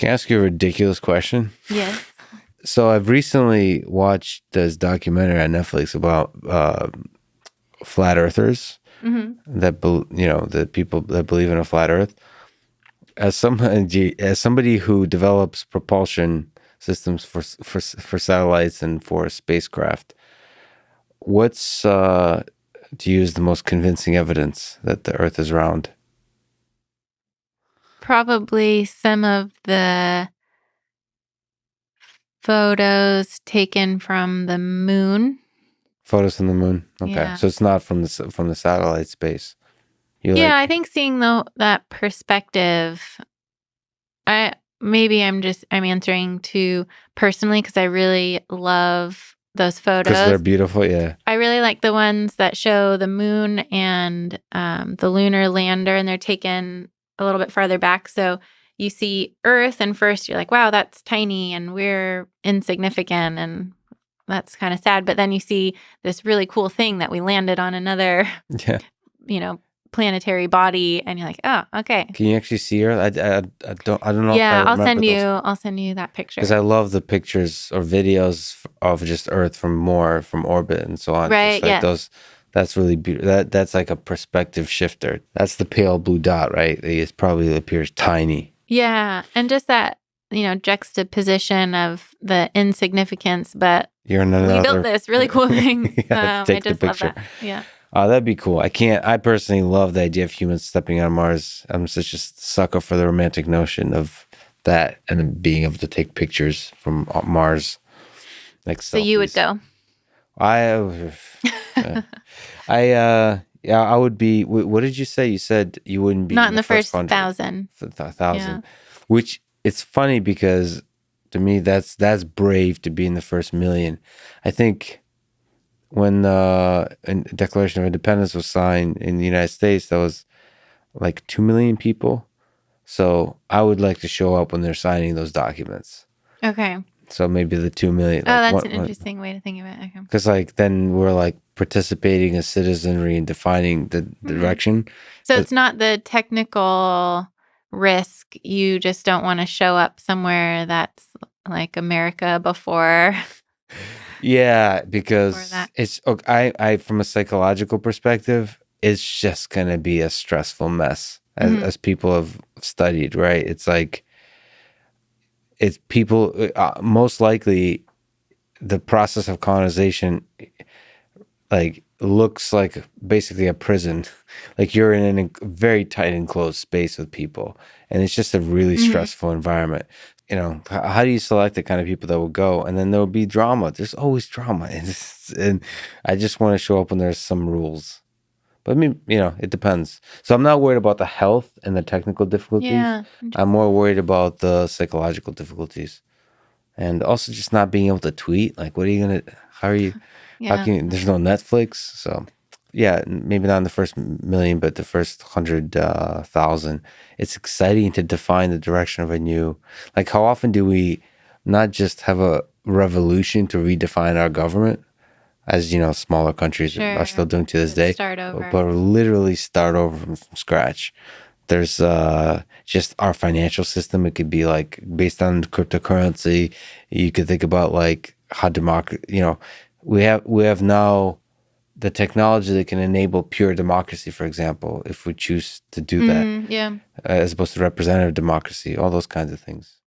Can I ask you a ridiculous question? Yes. So I've recently watched this documentary on Netflix about flat earthers that the people that believe in a flat Earth. As somebody who develops propulsion systems for satellites and for spacecraft, what's to use the most convincing evidence that the Earth is round? Probably some of the photos taken from the moon. Photos from the moon. Okay, Yeah. so it's not from the satellite space. I think seeing that perspective, I'm answering to personally because I really love those photos. Because they're beautiful, yeah. I really like the ones that show the moon and the lunar lander, and they're taken a little bit farther back. So you see Earth, and first you're like, wow, that's tiny and we're insignificant, and that's kind of sad. But then you see this really cool thing that we landed on another, Yeah. Planetary body, and you're like, oh, okay. Can you actually see her? I don't know. Yeah, if I I'll send remember you. those. I'll send you that picture. Because I love the pictures or videos of just Earth from orbit and so on. Right. Just like yes. those. That's really beautiful. That's like a perspective shifter. That's the pale blue dot, right? It probably appears tiny. Yeah, and just that juxtaposition of the insignificance, but You're in another. we built this really cool thing. Take I the just love picture. that. Yeah. That'd be cool. I personally love the idea of humans stepping on Mars. I'm such a sucker for the romantic notion of that and then being able to take pictures from Mars. Like So you would go. I would be. What did you say? You said you wouldn't be Not in the first 1,000. 1,000. Yeah. Which it's funny because to me that's brave to be in the first million. I think when the Declaration of Independence was signed in the United States, that was like 2 million people. So I would like to show up when they're signing those documents. Okay. So maybe the 2 million. That's an interesting way to think of it. Okay. Because then we're like participating as citizenry and defining the direction. So it's not the technical risk. You just don't want to show up somewhere that's like America before. Yeah, because it's I from a psychological perspective, it's just gonna be a stressful mess as people have studied, right? It's like it's people most likely the process of colonization like looks like basically a prison. Like you're in a very tight enclosed space with people, and it's just a really stressful environment. How do you select the kind of people that will go? And then there will be drama. There's always drama. And I just want to show up when there's some rules. But I mean, it depends. So I'm not worried about the health and the technical difficulties. Yeah. I'm more worried about the psychological difficulties. And also just not being able to tweet. Like, what are you going to, how are you, how can you, there's no Netflix. So yeah, maybe not in the first million, but the first 100,000. It's exciting to define the direction of a new. Like, how often do we not just have a revolution to redefine our government, as smaller countries are still doing to this day, start over, but literally start over from scratch. There's just our financial system. It could be like based on cryptocurrency. You could think about like how we have now the technology that can enable pure democracy, for example, if we choose to do that, as opposed to representative democracy, all those kinds of things.